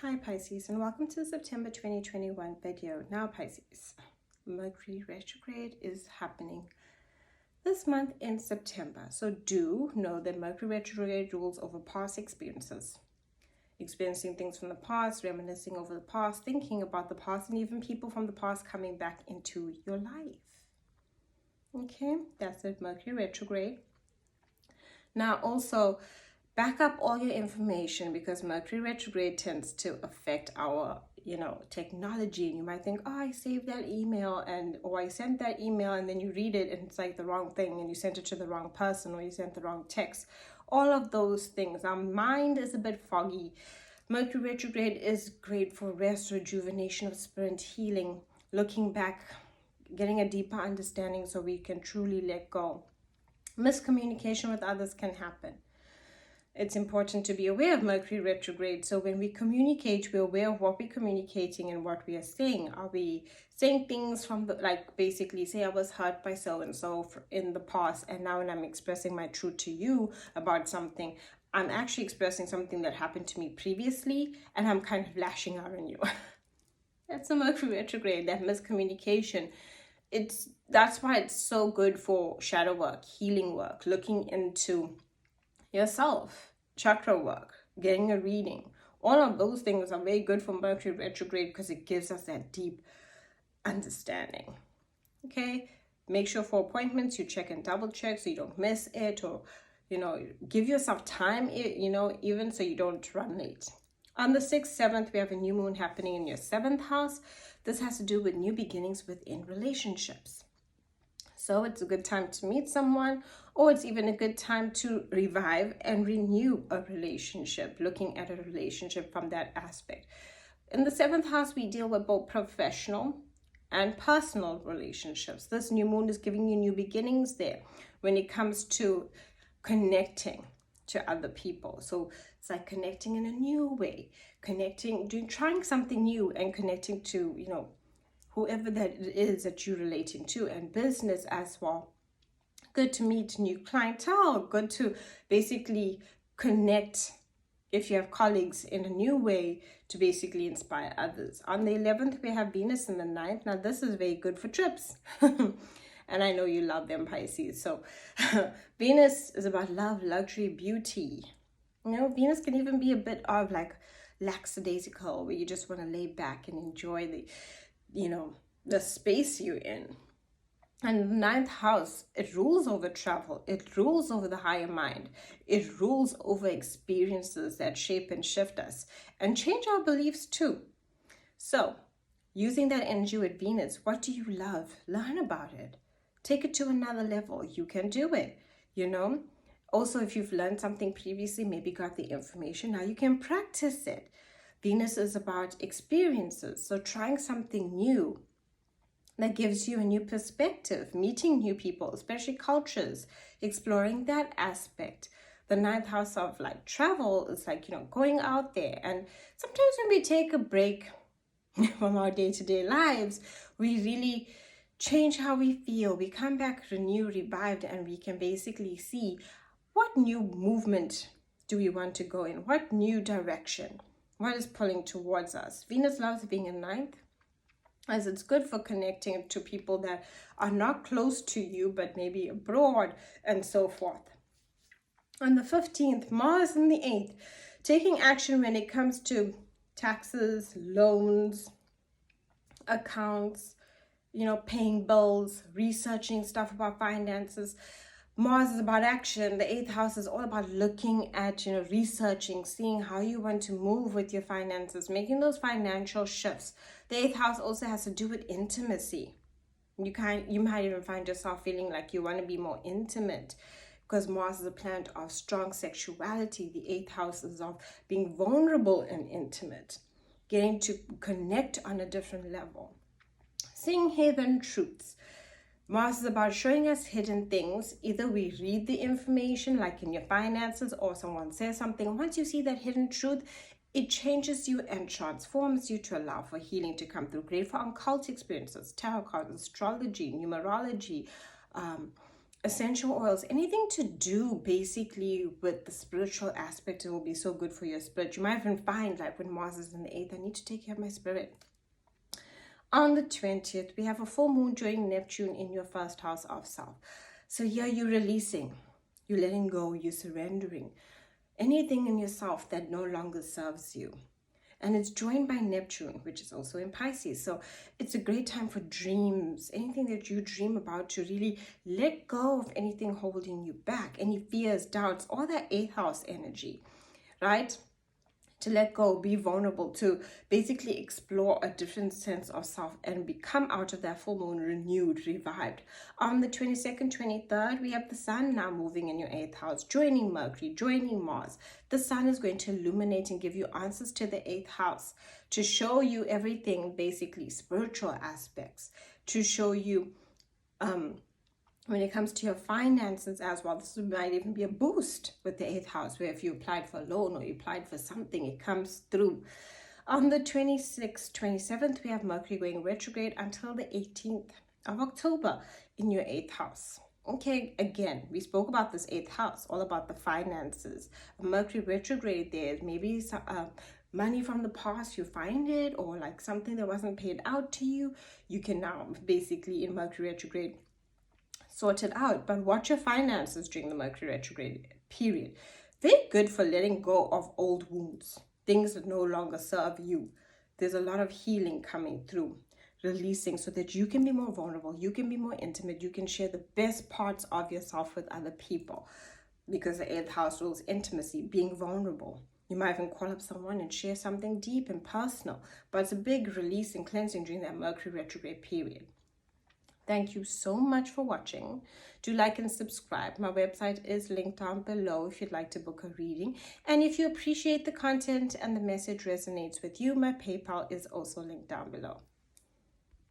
Hi Pisces, and welcome to the September 2021 video. Now Pisces, Mercury Retrograde is happening this month in September. So do know that Mercury Retrograde rules over past experiences. Experiencing things from the past, reminiscing over the past, thinking about the past, and even people from the past coming back into your life. Okay, that's it, Mercury Retrograde. Now also, back up all your information, because Mercury retrograde tends to affect our technology, and you might think, oh, I saved that email or I sent that email, and then you read it and it's like the wrong thing and you sent it to the wrong person or you sent the wrong text. All of those things, our mind is a bit foggy. Mercury retrograde is great for rest, rejuvenation of spirit, healing, looking back, getting a deeper understanding so we can truly let go. Miscommunication with others can happen. It's important to be aware of Mercury retrograde. So when we communicate, we're aware of what we're communicating and what we are saying. Are we saying things from basically say I was hurt by so-and-so in the past, and now when I'm expressing my truth to you about something, I'm actually expressing something that happened to me previously, and I'm kind of lashing out on you. That's a Mercury retrograde, that miscommunication. That's why it's so good for shadow work, healing work, looking into yourself, chakra work, getting a reading. All of those things are very good for Mercury retrograde because it gives us that deep understanding. Okay, make sure for appointments you check and double check so you don't miss it, or give yourself time, even so you don't run late. On the 6th, 7th, we have a new moon happening in your 7th house. This has to do with new beginnings within relationships. So it's a good time to meet someone, or it's even a good time to revive and renew a relationship, looking at a relationship from that aspect. In the 7th house, we deal with both professional and personal relationships. This new moon is giving you new beginnings there when it comes to connecting to other people. So it's like connecting in a new way, trying something new and connecting to, whoever that is that you're relating to, and business as well. Good to meet new clientele, good to basically connect if you have colleagues in a new way to basically inspire others. On the 11th, we have Venus in the 9th. Now this is very good for trips. And I know you love them, Pisces. So Venus is about love, luxury, beauty. Venus can even be a bit of like lackadaisical, where you just want to lay back and enjoy the space you're in. And the 9th house, it rules over travel. It rules over the higher mind. It rules over experiences that shape and shift us and change our beliefs too. So using that energy with Venus, what do you love? Learn about it. Take it to another level. You can do it, Also, if you've learned something previously, maybe got the information, now you can practice it. Venus is about experiences, so trying something new that gives you a new perspective, meeting new people, especially cultures, exploring that aspect. The 9th house of travel is going out there. And sometimes when we take a break from our day-to-day lives, we really change how we feel. We come back renewed, revived, and we can basically see what new movement do we want to go in, what new direction. What is pulling towards us? Venus loves being in 9th, as it's good for connecting to people that are not close to you, but maybe abroad and so forth. On the 15th, Mars in the 8th, taking action when it comes to taxes, loans, accounts, paying bills, researching stuff about finances. Mars is about action. The 8th house is all about looking at, researching, seeing how you want to move with your finances, making those financial shifts. The 8th house also has to do with intimacy. You might even find yourself feeling like you want to be more intimate, because Mars is a planet of strong sexuality. The 8th house is of being vulnerable and intimate, getting to connect on a different level. Seeing hidden truths. Mars is about showing us hidden things. Either we read the information, like in your finances, or someone says something. Once you see that hidden truth, it changes you and transforms you to allow for healing to come through. Great for occult experiences, tarot cards, astrology, numerology, essential oils, anything to do basically with the spiritual aspect. It will be so good for your spirit. You might even find, like when Mars is in the 8th, I need to take care of my spirit. On the 20th, we have a full moon joining Neptune in your first house of self. So here you're releasing, you're letting go, you're surrendering anything in yourself that no longer serves you. And it's joined by Neptune, which is also in Pisces. So it's a great time for dreams, anything that you dream about, to really let go of anything holding you back, any fears, doubts, all that 8th house energy, right? To let go, be vulnerable, to basically explore a different sense of self and become out of that full moon renewed, revived. On the 22nd, 23rd, we have the sun now moving in your 8th house, joining Mercury, joining Mars. The sun is going to illuminate and give you answers to the 8th house, to show you everything, basically spiritual aspects, to show you when it comes to your finances as well. This might even be a boost with the 8th house, where if you applied for a loan or you applied for something, it comes through. On the 26th, 27th, we have Mercury going retrograde until the 18th of October in your 8th house. Okay, again, we spoke about this 8th house, all about the finances. Mercury retrograde there, maybe some, money from the past, you find it, or like something that wasn't paid out to you, you can now basically in Mercury retrograde sort it out. But watch your finances during the Mercury retrograde period. They're good for letting go of old wounds, things that no longer serve you. There's a lot of healing coming through, releasing, so that you can be more vulnerable, you can be more intimate, you can share the best parts of yourself with other people, because the 8th house rules intimacy, being vulnerable. You might even call up someone and share something deep and personal. But it's a big release and cleansing during that Mercury retrograde period. Thank you so much for watching. Do like and subscribe. My website is linked down below if you'd like to book a reading. And if you appreciate the content and the message resonates with you, my PayPal is also linked down below.